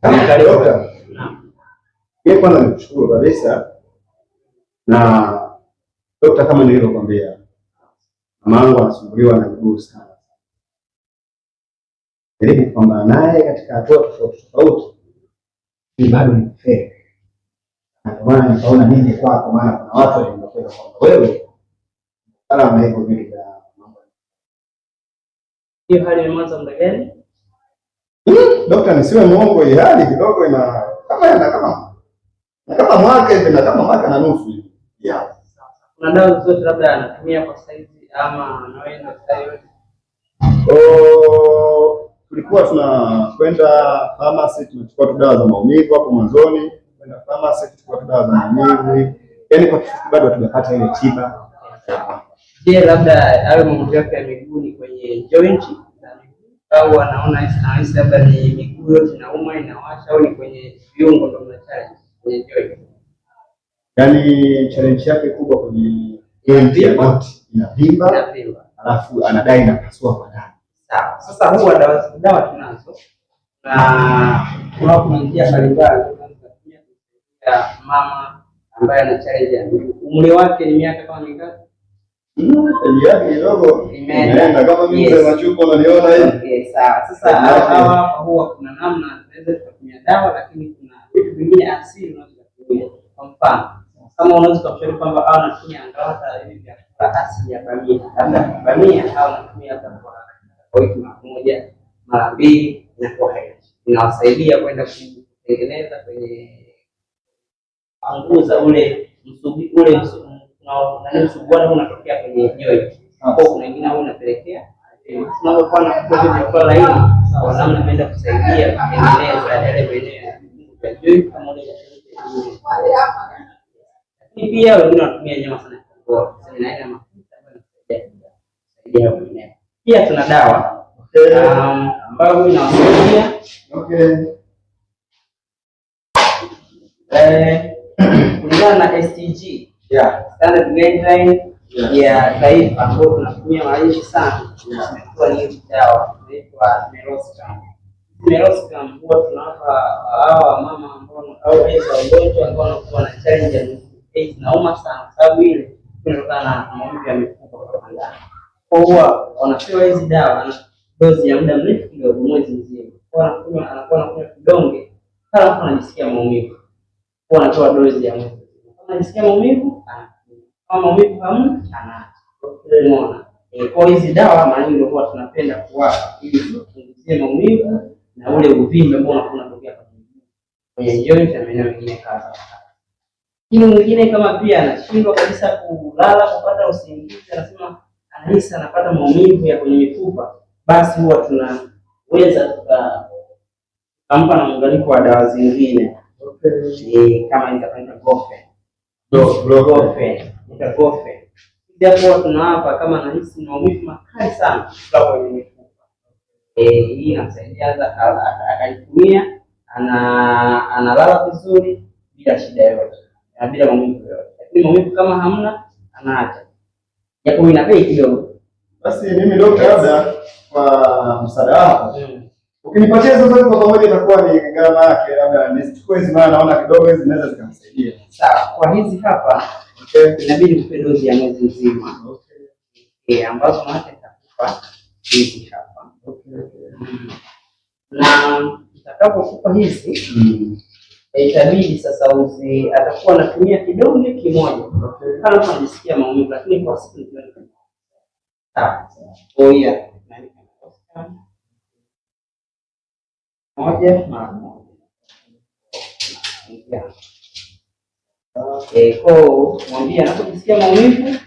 Dokta. Yeye kwanza nikushukuru kabisa. Na dokta, kama nilivyokuambia, mamangu anasumbuliwa na miguu sana. Jaribu kupambana naye katika hatua tofauti. Ni bado ni fair. Ndio maana nikaona nije kwako, maana kuna watu wanakwenda kwamba wewe kama hivyo vile mambo. Hiyo hali imeanza muda gani? Dokta, nisiwe muongo, hii hali kidogo ina kama mwaka hivi na kama mwaka na nusu hivi. Yeah. Kuna dawa zote labda anatumia kwa saizi ama anaenda hospitali? Tulikuwa tunakwenda pharmacy, tunachukua dawa za maumivu hapo mwanzoni, kwenda pharmacy kuchukua dawa za maumivu. Yaani kwa kifupi bado hatujapata ile tiba. Je, labda awe maumivu yake ya miguu ni kwenye joint au anaona labda ni miguu yote inauma inawasha au ni kwenye viungo ndio mnachallenge kwenye joint? Yaani challenge yake kubwa kwenye joint ya goti inavimba, alafu anadai inapasua kwa ndani. Sawa. Sasa huwa dawa tunazo na kuna njia mbalimbali tunazotumia ya mama ambaye ana challenge ya miguu. Umri wake ni miaka kama mingapi? Yake kidogo imeenda kama mimi mzee machupo unaniona hivi. Okay, sawa. Sasa hapa huwa kuna namna tunaweza kutumia dawa, lakini kuna vitu vingine asili unaweza kutumia. Kwa mfano, kama unaweza kushauri kwamba au anatumia angalau hivi vya asili ya bamia au anatumia hata kwa wiki moja mara mbili inakuwa inawasaidia kwenda kutengeneza kwenye anguza ule msuguano unatokea kwenye joint. Hapo kuna wengine au unapelekea tunapokuwa na kwa laini kwa namna inaenda kusaidia kutengeneza yale maeneo ya joint kama ile. Lakini pia wengine wanatumia nyama sana kwa sababu ina mafuta ambayo inasaidia kuenea. Pia tuna dawa ambayo inawasaidia kulingana na STG standard guideline ya taifa ambayo tunatumia mara nyingi sana. Kwa ni dawa inaitwa Meloxicam. Huwa tunawapa hawa mama ambao au wagonjwa ambao wanakuwa na challenge ya miguu inauma sana, sababu ile inatokana na maumivu ya mifupa kwa ndani. Kwa huwa wanapewa hizi dawa na dozi ya muda mrefu kidogo, mwezi mzima. Kwa anakuwa kidonge kama anajisikia maumivu. Kwa anatoa dozi ya mwezi. Kama anajisikia maumivu, kama maumivu hamna, anaacha. Unaona? Kwa hizi dawa mara nyingi huwa tunapenda kuwapa ili kupunguza maumivu na ule uvimbe ambao unatokea kwenye joint na maeneo mengine kadha. Kile mwingine kama pia anashindwa kabisa kulala, kupata usingizi, anasema anahisi anapata maumivu ya kwenye mifupa, basi huwa tunaweza tukampa na muunganiko wa dawa zingine. Kama nitapenda Gofen. Ndipo tunawapa kama anahisi maumivu makali sana kwenye mifupa. Hii inasaidia akaitumia, analala vizuri bila shida yoyote, bila maumivu yoyote. Lakini maumivu kama hamna, anaacha. Japo ina bei kidogo. Basi mimi dokta, labda kwa msaada wako ukinipatia hizo zote kwa pamoja itakuwa ni gharama yake, labda nichukue hizi, maana naona kidogo hizi zinaweza zikamsaidia. Sawa, kwa hizi hapa inabidi kupe dozi ya mwezi mzima. Ambazo maana itakupa hizi hapa. Na utakapokupa hizi itabidi sasa atakuwa anatumia kidonge kimoja kama anajisikia maumivu, lakini kwa siku ndio. Moja mara moja. Kwa mwambie anapojisikia maumivu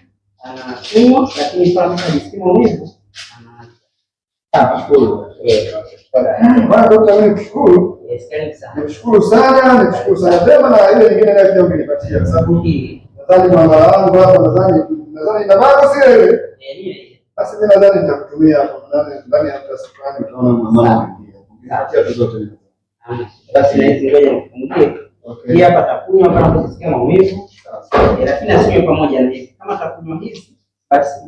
anakunywa, lakini kama anajisikia maumivu Nashukuru. Dokta, nikushukuru. Nikushukuru sana, nikushukuru sana. Sema na ile nyingine nayo pia ungenipatia kwa sababu nadhani mama wangu hapa nadhani na baba sio ile. Basi mimi nadhani nitakutumia hapo ndani ya tasfani utaona mama ungenipatia zote. Basi na hizi ngoja nifungie. Hii hapa takunywa kama unasikia maumivu. Lakini asiwe pamoja na hizi. Kama takunywa hizi basi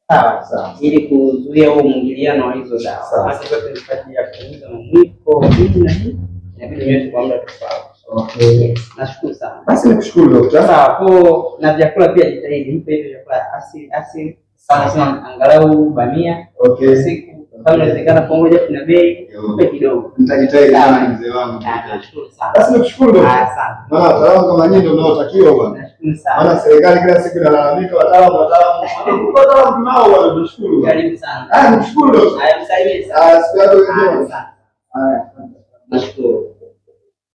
Sawa. Ili kuzuia huo mwingiliano wa hizo dawa. Sawa. Zote ni kwa ajili ya kupunguza maumivu na hii inabidi niweze kwa muda tofauti. Okay. Nashukuru sana. Basi nikushukuru daktari. Sawa. Kwa na vyakula pia jitahidi mpe hivyo vyakula asili sana angalau bamia. Okay. Siku kama inawezekana pamoja na bei mpe kidogo. Nitajitahidi sana mzee wangu. Nashukuru sana. Basi nikushukuru daktari. Asante. Maana wataalamu kama nyinyi ndio mnaotakiwa bwana. Nashukuru sana. Maana serikali kila siku inalalamika wataalamu tunao bwana, tunashukuru. Karibu sana. Nikushukuru daktari. Msaidie sana. Siku yako njema. Nashukuru.